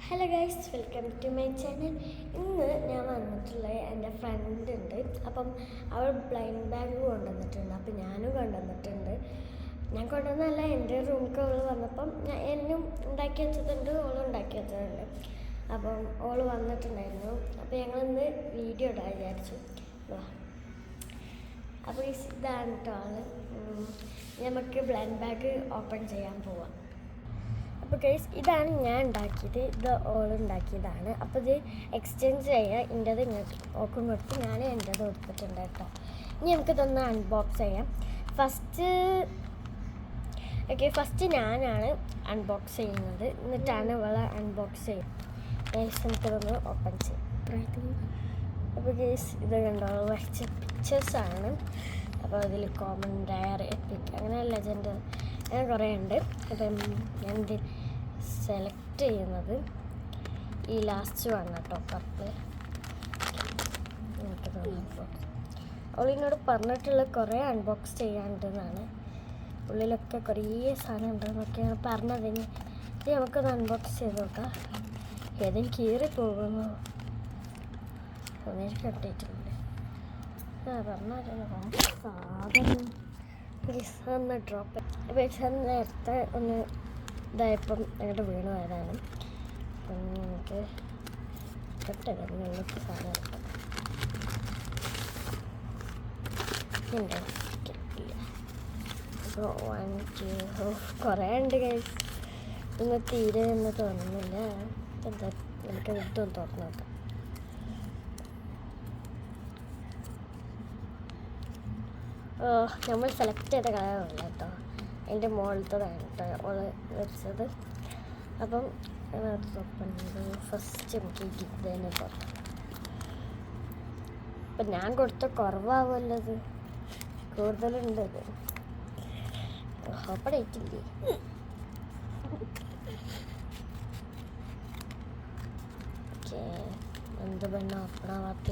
Hello guys, welcome to my channel. ഇന്ന് ഞാൻ വന്നിട്ടുള്ള എൻ്റെ ഫ്രണ്ട് ഉണ്ട്. അപ്പം അവൾ ബ്ലൈൻഡ് ബാഗ് കൊണ്ടുവന്നിട്ടുണ്ട്. അപ്പം ഞാനും കൊണ്ടുവന്നിട്ടുണ്ട്. ഞാൻ കൊണ്ടുവന്നല്ല, എൻ്റെ റൂമിൽ അവൾ വന്നപ്പം എന്നും ഉണ്ടാക്കി വെച്ചതുണ്ട്, ഓളും ഉണ്ടാക്കി വെച്ചതുണ്ട്. അപ്പം ഓൾ വന്നിട്ടുണ്ടായിരുന്നു. അപ്പോൾ ഞങ്ങളിന്ന് വീഡിയോ ഇടാൻ വിചാരിച്ചു. അപ്പോൾ ഇതാണ് കേട്ടോ ആൾ. നമുക്ക് ബ്ലൈൻഡ് ബാഗ് ഓപ്പൺ ചെയ്യാൻ പോവാം. അപ്പോൾ ഗൈസ്, ഇതാണ് ഞാൻ ഉണ്ടാക്കിയത്, ഇത് ഓൾ ഉണ്ടാക്കിയതാണ്. അപ്പോൾ ഇത് എക്സ്ചേഞ്ച് ചെയ്യുക. എൻ്റേത് ഇങ്ങോട്ട് ഓക്കും കൊടുത്ത് ഞാൻ എൻ്റേത് കൊടുത്തിട്ടുണ്ട് കേട്ടോ. ഇനി നമുക്കിതൊന്ന് അൺബോക്സ് ചെയ്യാം. ഫസ്റ്റ് ഞാനാണ് അൺബോക്സ് ചെയ്യുന്നത്, എന്നിട്ടാണ് ഇവളെ അൺബോക്സ് ചെയ്യുന്നത്. ഗൈസ്, നമുക്കിതൊന്ന് ഓപ്പൺ ചെയ്യാം. അപ്പോൾ ഗൈസ്, ഇത് കണ്ടോ, വരച്ച പിക്ചേഴ്സാണ്. അപ്പോൾ അതിൽ കോമൺ, റയർ, എപ്പിക്, അങ്ങനെ ലെജൻഡ് അങ്ങനെ കുറേ ഉണ്ട്. അപ്പം ഞാൻ സെലക്ട് ചെയ്യുന്നത് ഈ ലാസ്റ്റ് വൺ കേട്ടോ, പർപ്പിൾ. അവളിനോട് പറഞ്ഞിട്ടുള്ള കുറേ അൺബോക്സ് ചെയ്യാനുണ്ടെന്നാണ്. ഉള്ളിലൊക്കെ കുറേ സാധനം ഉണ്ടെന്നൊക്കെയാണ് പറഞ്ഞതിന്. ഇത് നമുക്കൊന്ന് അൺബോക്സ് ചെയ്ത് നോക്കാം. ഏതെങ്കിലും കീറി പോകുന്നു ഒന്നേക്ക് കട്ടിയിട്ടുണ്ട്. പറഞ്ഞാൽ സാധനം ഒന്ന് ഡ്രോപ്പ്. പക്ഷെ നേരത്തെ ഒന്ന് ഇതായപ്പം അങ്ങോട്ട് വീണ് വരാനും. അപ്പം നമുക്ക് കെട്ടതിനുള്ളിലേക്ക് സാധനം കിട്ടില്ല. അപ്പോൾ 1 2 കുറേ ഉണ്ട് ഗൈസ്. ഇന്ന് തീരെ എന്ന് തോന്നുന്നില്ല. എന്താ, നമുക്ക് ഇതൊന്ന് തുറന്ന് നോക്കാം. നമ്മൾ സെലക്ട് ചെയ്ത കളറുള്ള കേട്ടോ, എൻ്റെ മുകളിലത്തതാണ് കേട്ടോ ഓള് വെച്ചത്. അപ്പം ഫസ്റ്റ് നമുക്ക് ഇതിനെ തുറക്കാം. അപ്പം ഞാൻ കൊടുത്ത കുറവാവുമല്ലോ, ഇത് കൂടുതലുണ്ട്. ഇത് ഓപ്പണായിട്ടില്ലേ? ഓക്കെ, എന്ത് പെണ്ണ ഓപ്പണാവാത്ത?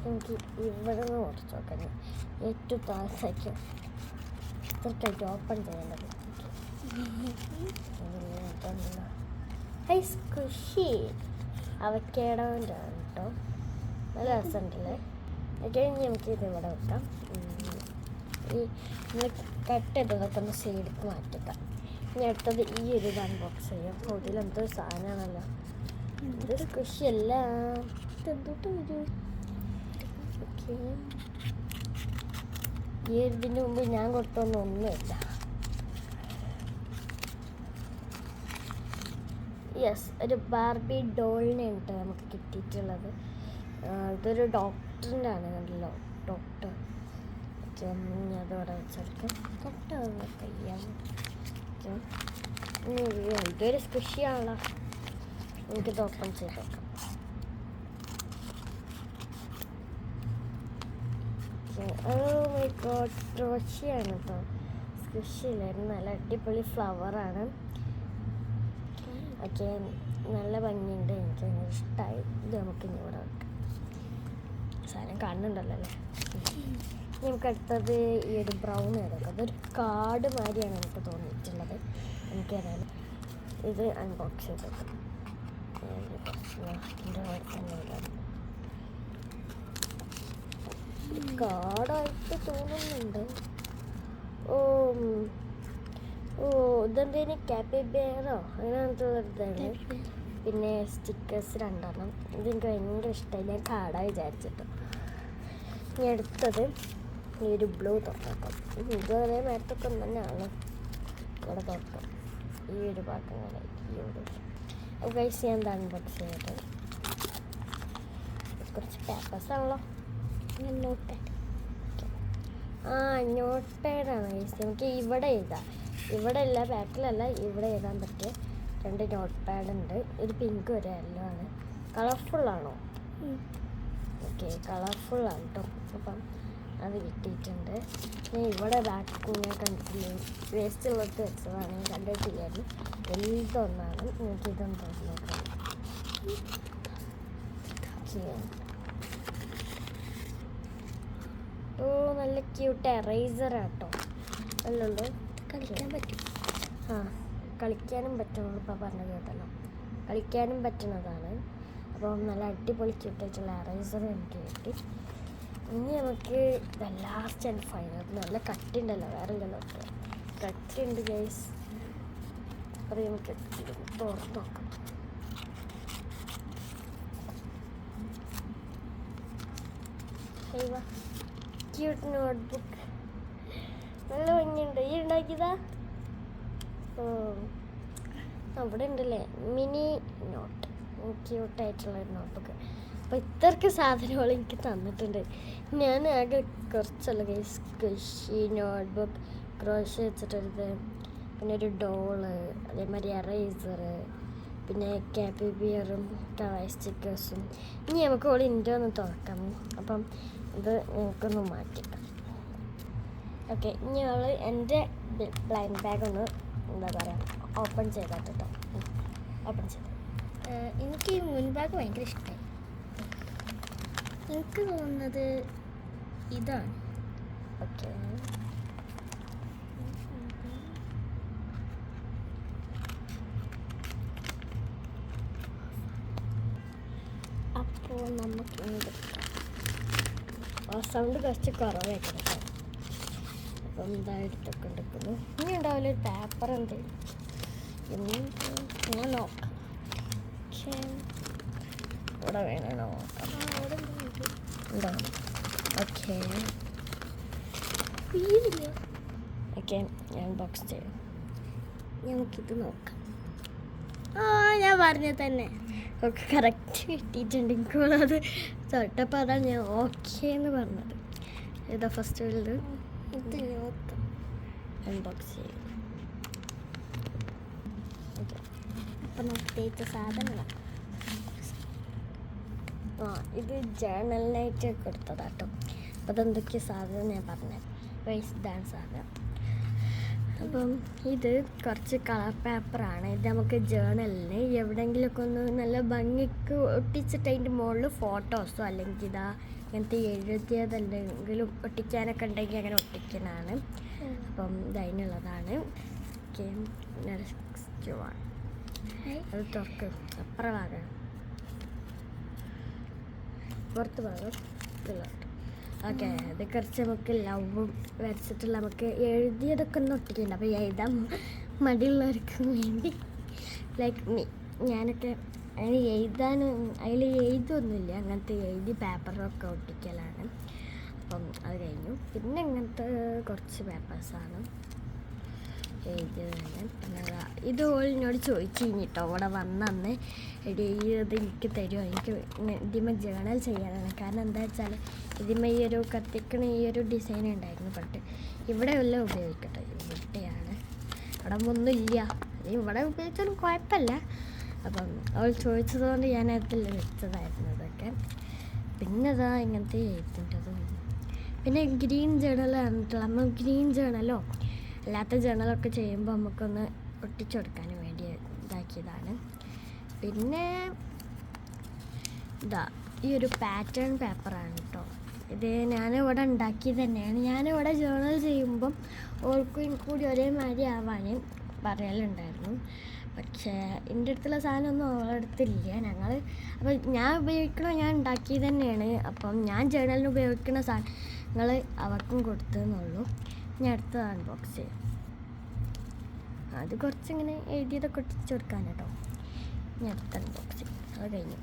എനിക്ക് ഇവിടെ നിന്ന് കുറച്ച് നോക്കാൻ ഏറ്റവും താഴേക്ക് ഇത്രക്കായിട്ട് ഓപ്പൺ ചെയ്യേണ്ടത്. സ്ക്വിഷി അവക്കേടോൻ്റെ ആണ് കേട്ടോ, നല്ല രസമുണ്ടല്ലേ. കഴിഞ്ഞ് നമുക്ക് ഇത് ഇവിടെ വെക്കാം. ഈ നമ്മൾ കട്ട് ചെയ്തതൊക്കെ ഒന്ന് സൈഡിലേക്ക് മാറ്റിക്കാം. ഇനി അടുത്തത് ഈ ഒരു അൺബോക്സ് ചെയ്യാം. ഇതിലെന്തോ സാധനമാണല്ലോ, ഇത് സ്ക്വിഷി അല്ല, ഇതെന്തോട്ട് വരും. ഈ ഇതിന് മുമ്പ് ഞാൻ കൊടുത്തൊന്നുമില്ല. യെസ്, ഒരു ബാർബി ഡോളിനെ ഉണ്ട് നമുക്ക് കിട്ടിയിട്ടുള്ളത്. ഇതൊരു ഡോക്ടറിൻ്റെ ആണ്, കണ്ടല്ലോ, ഡോക്ടർ. അതോടെ വെച്ചെടുക്കാം. കട്ടാവുന്ന കയ്യാണ്. ഇതൊരു സ്ക്വിഷിയാണല്ലോ, എനിക്കിത് ഓപ്പൺ ചെയ്ത് നോക്കാം. ക്രോഷിയാണ് കേട്ടോ, സ്ക്വിഷില്ലായിരുന്നു. നല്ല അടിപൊളി ഫ്ലവറാണ്. ഓക്കെ, നല്ല ഭംഗിയുണ്ട്, എനിക്ക് ഭയങ്കര ഇഷ്ടമായി. ഇത് നമുക്ക് ഇനി ഇവിടെ വെക്കാം. സാധനം കാണുന്നുണ്ടല്ലോ അല്ലേ. നമുക്ക് അടുത്തത് ഈ ഒരു ബ്രൗൺ ഏതൊക്കെ, അതൊരു കാർഡ് മാതിരിയാണ് എനിക്ക് തോന്നിയിട്ടുള്ളത്. എനിക്കറിയാം. ഇത് അൺബോക്സ് ചെയ്ത് വെക്കാം. എൻ്റെ കാർഡായിട്ട് തോന്നുന്നുണ്ട്. ഇതെന്തേലും ക്യാപ്പിബെയറോ അങ്ങനെയാണ്. പിന്നെ സ്റ്റിക്കേഴ്സ് 2 ഇതെനിക്ക് ഭയങ്കര ഇഷ്ടമായി. ഞാൻ കാർഡാണ് വിചാരിച്ചിട്ടോ. ഇനി അടുത്തത് ഈ ഒരു ബ്ലൂ തുറക്കാം. ഇതുവരെ നേരത്തൊക്കെ തന്നെയാണ് ഇവിടെ തുറക്കാം. ഈ ഒരു ഭാഗം ഈ ഒരു ഗൈസ്, ഞാൻ എന്താ അൺബോക്സ് ചെയ്തിട്ട് കുറച്ച് പേപ്പേഴ്സാണല്ലോ. Not പാഡാണ് guys. നമുക്ക് ഇവിടെ എഴുതാം. ഇവിടെ അല്ല, ബാക്കിലല്ല, ഇവിടെ എഴുതാൻ പറ്റിയ 2 നോട്ട് പാഡ് ഉണ്ട്. ഒരു പിങ്ക് ഒരു യെല്ലോ ആണ്. കളർഫുള്ളാണോ? ഓക്കെ, കളർഫുള്ളാണ് കേട്ടോ. അപ്പം അത് കിട്ടിയിട്ടുണ്ട്. ഇവിടെ ബാക്ക് ഞാൻ കണ്ടിട്ടില്ല, വേസ്റ്റ് ഉള്ളത് വെച്ചതാണ്, ഞാൻ കണ്ടിട്ടില്ലായിരുന്നു. വലുതൊന്നാണ്. എനിക്കിതൊന്നും തോന്നുന്നു. നല്ല ക്യൂട്ട് എറേസറാട്ടോ. അല്ലല്ലോ, കളിക്കാൻ പറ്റും. കളിക്കാനും പറ്റുള്ളൂ. ഇപ്പം പറഞ്ഞത് കേട്ടല്ലോ. കളിക്കാനും പറ്റുന്നതാണ്. അപ്പം നല്ല അടിപൊളി ക്യൂട്ടായിട്ടുള്ള എറേസർ എനിക്ക് കിട്ടി. ഇനി നമുക്ക് ദ ലാസ്റ്റ് ആൻഡ് ഫൈനൽ. നല്ല കട്ടിയുണ്ടല്ലോ, വേറെ ഇല്ലല്ലോ, കട്ടിയുണ്ട് ഗൈസ്. അത് നമുക്ക് തുറന്ന് നോക്കാം. ക്യൂട്ട് നോട്ട്ബുക്ക്, നല്ല ഭംഗിയുണ്ട്. ഈ ഉണ്ടാക്കിയതാ? ഓ, അവിടെ ഉണ്ടല്ലേ മിനി നോട്ട്, ക്യൂട്ടായിട്ടുള്ളൊരു നോട്ട്ബുക്ക്. അപ്പോൾ ഇത്രയ്ക്ക് സാധനങ്ങൾ എനിക്ക് തന്നിട്ടുണ്ട്. ഞാൻ ആകെ കുറച്ചുള്ള ഗൈസ്. സ്ക്വിഷി നോട്ട്ബുക്ക്, ക്രോഷ്യ വെച്ചിട്ടൊരിത്, പിന്നെ ഒരു ഡോള്, അതേമാതിരി എറേസറ്, പിന്നെ കാപ്പി ബിയറും ടോയ് സ്റ്റിക്കേഴ്സും. ഇനി നമുക്ക് ഓൾ ഇന്ത്യ ഒന്ന് തുറക്കാം. അപ്പം ഇത് നമുക്കൊന്ന് മാറ്റിക്കാം. ഓക്കെ, ഇനി അവൾ എൻ്റെ ബ്ലൈൻഡ് ബാഗ് ഒന്ന് എന്താ പറയുക ഓപ്പൺ ചെയ്താൽ കേട്ടോ. ഓപ്പൺ ചെയ്ത് എനിക്ക് ഈ മുൻ ബാഗ് ഭയങ്കര ഇഷ്ടമായി. എനിക്ക് തോന്നുന്നത് ഇതാണ്. ഓക്കെ, അപ്പോൾ നമുക്ക് സൗണ്ട് കുറച്ച് കുറവായിരിക്കും കേട്ടോ. അപ്പം എന്താ എടുത്തൊക്കെ എടുക്കുന്നു. ഇനി ഉണ്ടാവില്ല ഒരു പേപ്പർ എന്ത് ഞാൻ നോക്കാം. പക്ഷേ ഇവിടെ വേണം നോക്കാം. ഉണ്ടാവും. ഓക്കെ ഓക്കെ, ഞാൻ ബോക്സ് ചെയ്യും. നമുക്കിത് നോക്കാം. ഞാൻ പറഞ്ഞത് തന്നെ ഒക്കെ കറക്റ്റ് കിട്ടിയിട്ടുണ്ടെങ്കിൽ അത് തൊട്ടപ്പോൾ അതാണ് ഞാൻ ഓക്കെ എന്ന് പറഞ്ഞത്. ഇതാ ഫസ്റ്റ് വലുത് ഇത് നോക്കാം. അൺബോക്സ് ചെയ്യും. ഓക്കെ, അപ്പം നമുക്ക് തേച്ച സാധനങ്ങളാണ്. ഇത് ജേർണലിനായിട്ട് കൊടുത്തതാട്ടോ. അപ്പോൾ അതെന്തൊക്കെയോ സാധനം ഞാൻ പറഞ്ഞത്. ഇതാണ് സാധനം. അപ്പം ഇത് കുറച്ച് കളർ പേപ്പറാണ്. ഇത് നമുക്ക് ജേർണലിന് എവിടെയെങ്കിലുമൊക്കെ ഒന്ന് നല്ല ഭംഗിക്ക് ഒട്ടിച്ചിട്ട് അതിൻ്റെ മുകളിൽ ഫോട്ടോസോ അല്ലെങ്കിൽ ഇതാ ഇങ്ങനത്തെ എഴുതിയതെന്തെങ്കിലും ഒട്ടിക്കാനൊക്കെ ഉണ്ടെങ്കിൽ അങ്ങനെ ഒട്ടിക്കാനാണ്. അപ്പം ഇത് അതിനുള്ളതാണ്. ഓക്കെ, അത് തുറക്കും. അപ്പുറം ഭാഗം പുറത്ത് ഭാഗം ഇതിലോട്ട്. ഓക്കെ, അത് കുറച്ച് നമുക്ക് ലവും വരച്ചിട്ടുള്ള നമുക്ക് എഴുതിയതൊക്കെ ഒന്ന് ഒട്ടിക്കുന്നുണ്ട്. അപ്പോൾ എഴുതാൻ മടിയുള്ളവർക്ക് വേണ്ടി ലൈക്ക് മീ, ഞാനൊക്കെ അതിന് അതിൽ എഴുതൊന്നുമില്ല, അങ്ങനത്തെ എഴുതി പേപ്പറൊക്കെ ഒട്ടിക്കലാണ്. അപ്പം അത് കഴിഞ്ഞു. പിന്നെ ഇങ്ങനത്തെ കുറച്ച് പേപ്പേഴ്സാണ് എഴുതിയത് തന്നെ. പിന്നെ ഇത് ഓളിനോട് ചോദിച്ചു കഴിഞ്ഞിട്ടോ അവിടെ വന്നന്ന് എടി ഇത് എനിക്ക് തരുമോ, എനിക്ക് ഇതിമ ജേണൽ ചെയ്യാനാണ്. കാരണം എന്താ വെച്ചാൽ ഇതിമ ഈ ഒരു കത്തിക്കണ ഈ ഒരു ഡിസൈൻ ഉണ്ടായിരുന്നു. ബട്ട് ഇവിടെ എല്ലാം ഉപയോഗിക്കട്ടെ, ഇവിടെയാണ്, അവിടെ ഒന്നുമില്ല. ഇവിടെ ഉപയോഗിച്ചാലും കുഴപ്പമില്ല. അപ്പം അവൾ ചോദിച്ചതുകൊണ്ട് ഞാൻ അതിൽ വെച്ചതായിരുന്നു ഇതൊക്കെ. പിന്നെ ഇതാ ഇങ്ങനത്തെ എഴുതിൻ്റെത്. പിന്നെ ഗ്രീൻ ജേണലാണ് കേട്ടോ. നമ്മൾ ഗ്രീൻ ജേണലോ അല്ലാത്ത ജേണലൊക്കെ ചെയ്യുമ്പോൾ നമുക്കൊന്ന് ഒട്ടിച്ചു കൊടുക്കാൻ വേണ്ടി ഇതാക്കിയതാണ്. പിന്നെ ഇതാ ഈ ഒരു പാറ്റേൺ പേപ്പറാണ് കേട്ടോ. ഇത് ഞാനിവിടെ ഉണ്ടാക്കിയത് തന്നെയാണ്. ഞാനിവിടെ ജേണൽ ചെയ്യുമ്പം ഓൾക്കും കൂടി ഒരേമാതിരി ആവാൻ പറയലുണ്ടായിരുന്നു. പക്ഷേ എൻ്റെ അടുത്തുള്ള സാധനമൊന്നും അവളുടെ അടുത്തില്ല. അപ്പോൾ ഞാൻ ഞാൻ ഉണ്ടാക്കിയത് തന്നെയാണ്. അപ്പം ഞാൻ ജേണലിന് ഉപയോഗിക്കുന്ന സാധനങ്ങൾ അവർക്കും കൊടുത്തതെന്നുള്ളൂ. ഞാൻ അടുത്തത് അൺബോക്സ് ചെയ്യും. അത് കുറച്ചിങ്ങനെ എഴുതിയതൊക്കെ ഒട്ടിച്ച് കൊടുക്കാൻ കേട്ടോ. ഞാൻ അടുത്ത അൺബോക്സ് ചെയ്യും. അത് കഴിഞ്ഞു.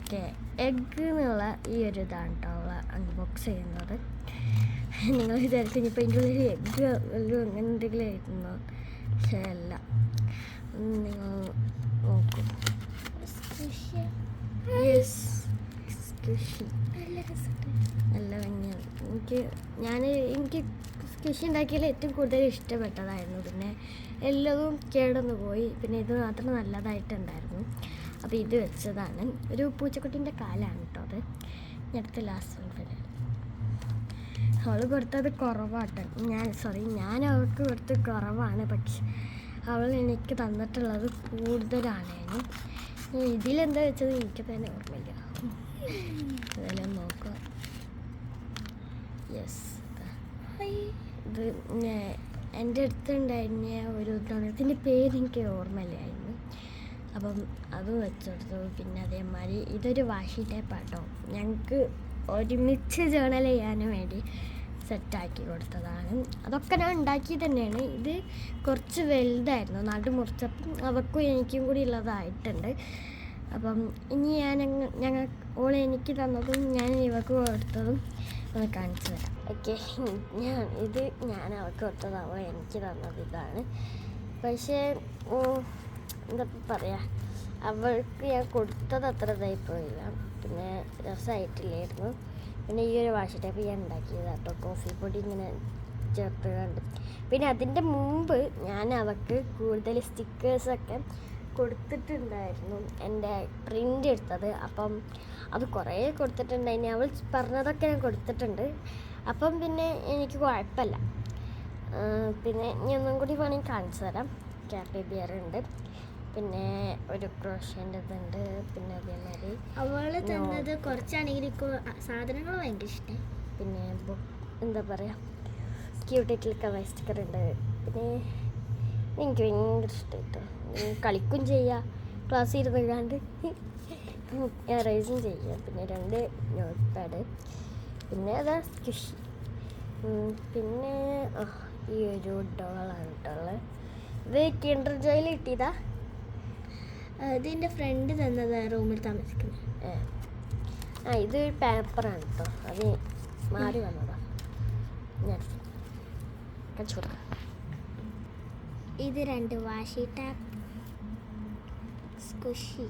ഓക്കെ, എഗ്ഗ് എന്നുള്ള ഈ ഒരു ഇതാണ് കേട്ടോ അവൾ അൺബോക്സ് ചെയ്യുന്നത്. നിങ്ങൾ വിചാരിച്ചു ഇപ്പോൾ ഇതിൻ്റെ ഉള്ളിൽ എഗ്ഗ് വല്ലതും അങ്ങനെ എന്തെങ്കിലും എഴുതുന്നോ? പക്ഷേ അല്ല. നിങ്ങൾ നോക്കൂ. യെസ്, നല്ല ഭംഗിയാണ്. എനിക്ക് സ്കെച്ച് ഉണ്ടാക്കിയതിൽ ഏറ്റവും കൂടുതൽ ഇഷ്ടപ്പെട്ടതായിരുന്നു. പിന്നെ എല്ലതും കേടൊന്നു പോയി. പിന്നെ ഇത് മാത്രം നല്ലതായിട്ടുണ്ടായിരുന്നു. അപ്പോൾ ഇത് വെച്ചതാണ്. ഒരു പൂച്ചക്കുട്ടീൻ്റെ കാലാണ് കേട്ടോ അത്. അടുത്ത ലാസ്റ്റ് വൺ. അവൾ കൊടുത്തത് കുറവാട്ടോ. ഞാൻ അവൾക്ക് കൊടുത്തത് കുറവാണ്. പക്ഷെ അവൾ എനിക്ക് തന്നിട്ടുള്ളത് കൂടുതലാണേനും. ഇതിലെന്താ വെച്ചത് എനിക്ക് തന്നെ ഓർമ്മയില്ല. അതെല്ലാം നോക്കുക. യെസ്, ഇത് എൻ്റെ അടുത്തുണ്ടായിരുന്ന ഒരു ഇതാണ്. ഇതിൻ്റെ പേര് എനിക്ക് ഓർമ്മയില്ലായിരുന്നു. അപ്പം അത് വെച്ചെടുത്തു. പിന്നെ അതേമാതിരി ഇതൊരു വാഷി ടേപ്പാട്ടോ, ഞങ്ങൾക്ക് ഒരുമിച്ച് ജേണൽ ചെയ്യാൻ വേണ്ടി സെറ്റാക്കി കൊടുത്തതാണ്. അതൊക്കെ ഞാൻ ഉണ്ടാക്കിയത് തന്നെയാണ്. ഇത് കുറച്ച് വലുതായിരുന്നു, നടു മുറിച്ചപ്പം അവർക്കും എനിക്കും കൂടി ഉള്ളതായിട്ടുണ്ട്. അപ്പം ഇനി ഞങ്ങൾ എനിക്ക് തന്നതും ഞാൻ ഇവർക്ക് കൊടുത്തതും ഒന്ന് കാണിച്ചു തരാം. ഓക്കെ, ഞാൻ അവർക്ക് കൊടുത്തതാവോ എനിക്ക് തന്നത് ഇതാണ്. പക്ഷേ എന്താ പറയുക, അവൾക്ക് ഞാൻ കൊടുത്തത് അത്ര ഇതായിപ്പോയില്ല, പിന്നെ രസമായിട്ടില്ലായിരുന്നു. പിന്നെ ഈ ഒരു വാഷി ടേപ്പ് ഞാൻ ഉണ്ടാക്കിയത് കേട്ടോ, കോഫി പൊടി ഇങ്ങനെ ചേർത്ത് കണ്ട്. പിന്നെ അതിൻ്റെ മുമ്പ് ഞാൻ അവൾക്ക് കൂടുതൽ സ്റ്റിക്കേഴ്സൊക്കെ കൊടുത്തിട്ടുണ്ടായിരുന്നു, എൻ്റെ പ്രിൻ്റ് എടുത്തത്. അപ്പം അത് കുറേ കൊടുത്തിട്ടുണ്ടായിന്, അവൾ പറഞ്ഞതൊക്കെ ഞാൻ കൊടുത്തിട്ടുണ്ട്. അപ്പം പിന്നെ എനിക്ക് കുഴപ്പമില്ല. പിന്നെ ഇനി ഒന്നും കൂടി വേണമെങ്കിൽ കാണിച്ചു തരാം. ക്യാപ്പി ബിയർ ഉണ്ട്, പിന്നെ ഒരു ക്രോഷ്യൻ്റെ ഇതുണ്ട്, പിന്നെ അതേമാതിരി അവൾ തന്നത് കുറച്ചാണെങ്കിൽ സാധനങ്ങൾ ഭയങ്കര ഇഷ്ടമായി. പിന്നെ എന്താ പറയുക, ക്യൂട്ടിറ്റിൽ കവർ സ്റ്റിക്കർ ഉണ്ട്. പിന്നെ എനിക്ക് ഭയങ്കര ഇഷ്ടമായിട്ടോ, കളിക്കും ചെയ്യാം, ക്ലാസ്സിൽ ഇരുന്നില്ലാണ്ട് റൈസും ചെയ്യാം. പിന്നെ 2 നോട്ട് പാഡ്, പിന്നെ അതാ സ്ക്വിഷി, പിന്നെ ഈ ഒരു ഡോളാണ് കേട്ടുള്ളത്. ഇത് കിൻഡർ ജോയിൽ കിട്ടിയതാ. ഇതിൻ്റെ ഫ്രണ്ട് തന്നത് റൂമിൽ താമസിക്കുന്നത്. ഇത് പേപ്പറാണ് കേട്ടോ, അത് മാറി വന്നതാ. ഞാൻ കഴിച്ചു കൊടുക്കാം. ഇത് 2 വാഷി ടാപ്പ്, സ്ക്വിഷി.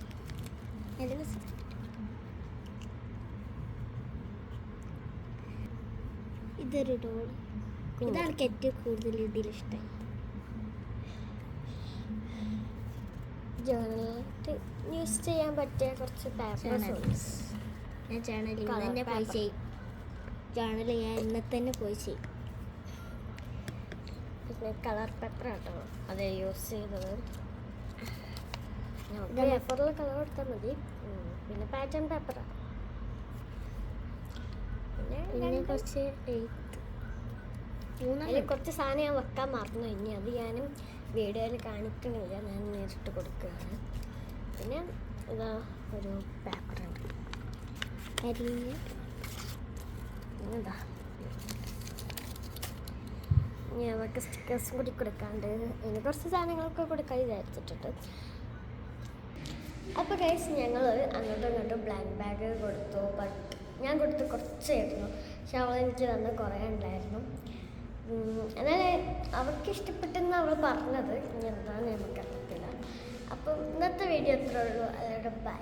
ഇതൊരു ഡോൾ. ഇതാണ് ഏറ്റവും കൂടുതൽ ഇതിലിഷ്ടം. ജേണലായിട്ട് യൂസ് ചെയ്യാൻ പറ്റിയ കുറച്ച് പേപ്പേഴ്സ്. ഞാൻ ജേണൽ തന്നെ പോയി ചെയ്യും. ജേണൽ ഞാൻ ഇന്ന് തന്നെ പോയി ചെയ്യും. പിന്നെ കളർ പേപ്പർ ആട്ടോ അത് യൂസ് ചെയ്തത്. പേപ്പറിൽ കളർ കൊടുത്താൽ മതി. പിന്നെ പാറ്റേൺ പേപ്പറാണ്. പിന്നെ കുറച്ച് അതിൽ കുറച്ച് സാധനം ഞാൻ വെക്കാൻ മറന്നു. ഇനി അത് ഞാനും വീഡിയോയിൽ കാണിക്കണില്ല, ഞാൻ നേരിട്ട് കൊടുക്കുകയാണ്. പിന്നെ ഇതാ ഒരു പേപ്പറുണ്ട്, ഇതാ ഇനി അവർക്ക് സ്റ്റിക്കേഴ്സും കൂടി കൊടുക്കാണ്ട്, ഇനി കുറച്ച് സാധനങ്ങളൊക്കെ കൊടുക്കാൻ വിചാരിച്ചിട്ടുണ്ട്. അപ്പോൾ ഗൈസ്, ഞങ്ങൾ അങ്ങോട്ടും ഇങ്ങോട്ടും ബ്ലാങ്ക് ബാഗ് കൊടുത്തു. ബട്ട് ഞാൻ കൊടുത്ത് കുറച്ചായിരുന്നു, പക്ഷെ അവൾ എനിക്ക് തന്ന് കുറേ ഉണ്ടായിരുന്നു. എന്നാൽ അവർക്ക് ഇഷ്ടപ്പെട്ടെന്ന് അവൾ പറഞ്ഞത്, ഇനി എന്താണെന്ന് നമുക്കറിയത്തില്ല. അപ്പം ഇന്നത്തെ വീഡിയോ അത്രേ ഉള്ളൂ. അതോടെ ബൈ.